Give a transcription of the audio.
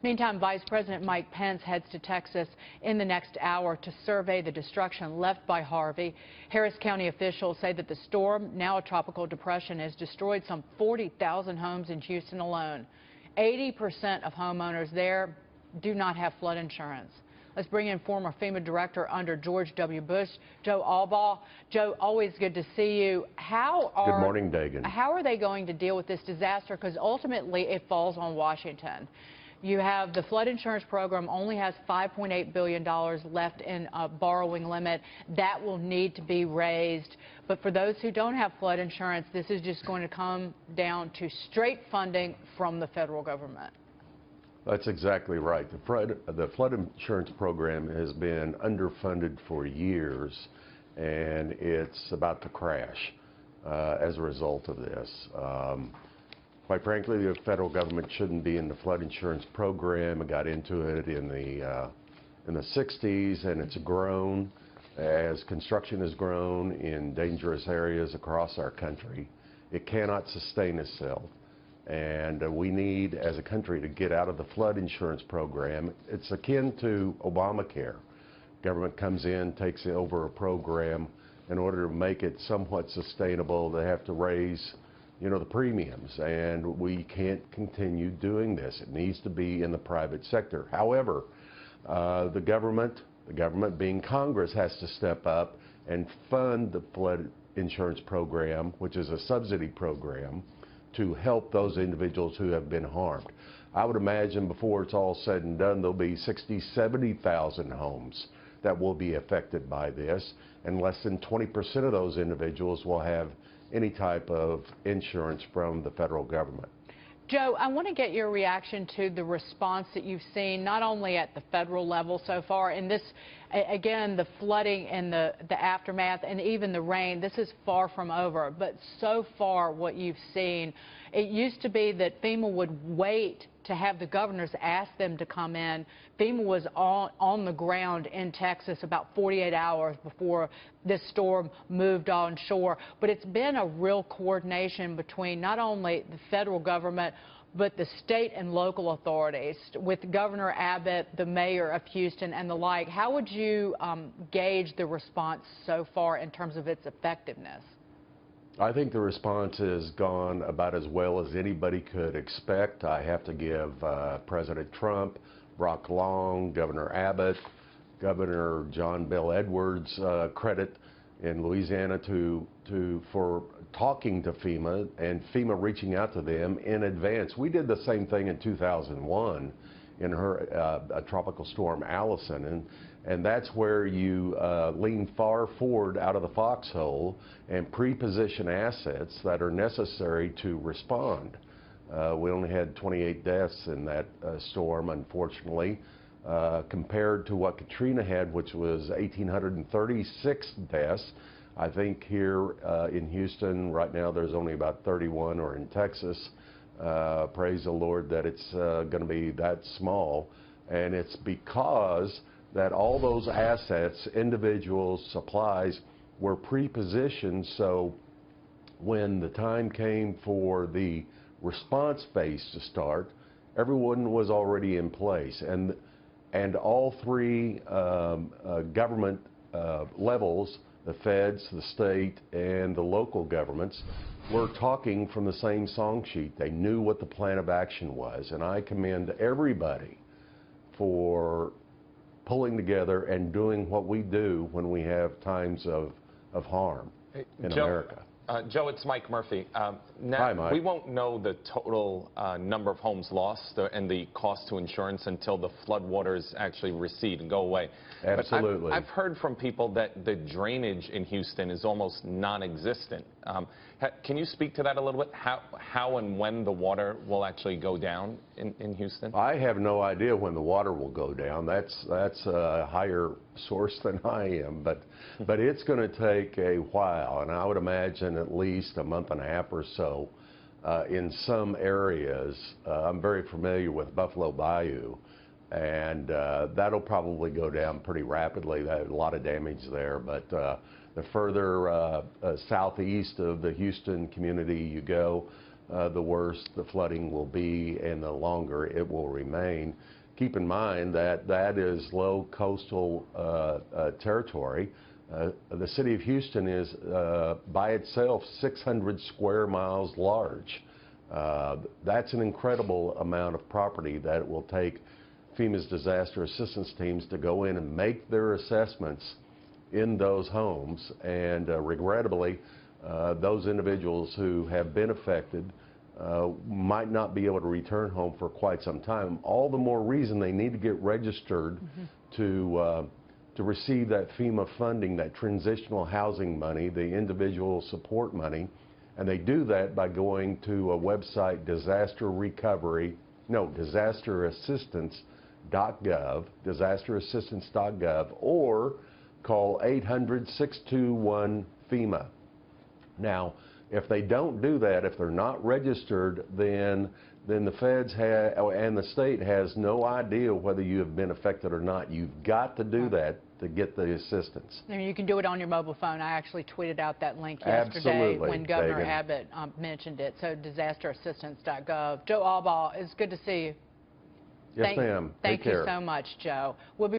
Meantime, Vice President Mike Pence heads to Texas in the next hour to survey the destruction left by Harvey. Harris County officials say that the storm, now a tropical depression, has destroyed some 40,000 homes in Houston alone. 80% of homeowners there do not have flood insurance. Let's bring in former FEMA Director under George W. Bush, Joe Allbaugh. Joe, always good to see you. Good morning, Dagan. How are they going to deal with this disaster? Because ultimately it falls on Washington. You have the flood insurance program only has $5.8 billion left in a borrowing limit. That will need to be raised. But for those who don't have flood insurance, this is just going to come down to straight funding from the federal government. That's exactly right. The flood insurance program has been underfunded for years, and it's about to crash as a result of this. Quite frankly, the federal government shouldn't be in the flood insurance program. It got into it in the 60s, and it's grown as construction has grown in dangerous areas across our country. It cannot sustain itself, and we need, as a country, to get out of the flood insurance program. It's akin to Obamacare. Government comes in, takes over a program. In order to make it somewhat sustainable, they have to raise the premiums, and we can't continue doing this. It needs to be in the private sector. However, the government being Congress, has to step up and fund the flood insurance program, which is a subsidy program, to help those individuals who have been harmed. I would imagine before it's all said and done, there'll be 60,000, 70,000 homes that will be affected by this, and less than 20% of those individuals will have any type of insurance from the federal government. Joe, I want to get your reaction to the response that you've seen, not only at the federal level so far, and this, again, the flooding and the aftermath and even the rain, this is far from over, but so far what you've seen, it used to be that FEMA would wait to have the governors ask them to come in. FEMA was on the ground in Texas about 48 hours before this storm moved on shore. But it's been a real coordination between not only the federal government, but the state and local authorities, with Governor Abbott, the mayor of Houston, and the like. How would you gauge the response so far in terms of its effectiveness? I think the response has gone about as well as anybody could expect. I have to give President Trump, Brock Long, Governor Abbott, Governor John Bel Edwards credit in Louisiana for talking to FEMA and FEMA reaching out to them in advance. We did the same thing in 2001 in a tropical storm, Allison, and that's where you lean far forward out of the foxhole and pre-position assets that are necessary to respond. We only had 28 deaths in that storm, unfortunately, compared to what Katrina had, which was 1,836 deaths. I think here in Houston right now there's only about 31, or in Texas. Praise the Lord that it's going to be that small, and it's because that all those assets, individuals, supplies, were pre-positioned, so when the time came for the response phase to start, everyone was already in place, and all three government levels, the feds, the state, and the local governments, were talking from the same song sheet. They knew what the plan of action was, and I commend everybody for pulling together and doing what we do when we have times of harm in America. Joe, it's Mike Murphy. Now, Hi, Mike. We won't know the total number of homes lost and the cost to insurance until the floodwaters actually recede and go away. Absolutely. But I've heard from people that the drainage in Houston is almost non-existent. Can you speak to that a little bit? How and when the water will actually go down in Houston? I have no idea when the water will go down. That's a higher source than I am, but it's going to take a while, and I would imagine at least a month and a half or so in some areas. I'm very familiar with Buffalo Bayou, and that'll probably go down pretty rapidly. There's a lot of damage there, but the further southeast of the Houston community you go, the worse the flooding will be and the longer it will remain. Keep in mind that that is low coastal territory. The city of Houston is by itself 600 square miles large. That's an incredible amount of property that it will take FEMA's disaster assistance teams to go in and make their assessments in those homes, and regrettably those individuals who have been affected might not be able to return home for quite some time. All the more reason they need to get registered to receive that FEMA funding, that transitional housing money, the individual support money, and they do that by going to a website, disasterassistance.gov, or call 800-621-FEMA. Now, if they don't do that, if they're not registered, then the feds and the state has no idea whether you have been affected or not. You've got to do that to get the assistance. And you can do it on your mobile phone. I actually tweeted out that link yesterday when Governor Abbott mentioned it. So disasterassistance.gov. Joe Allbaugh, it's good to see you. Yes, ma'am. Thank you so much, Joe. We'll be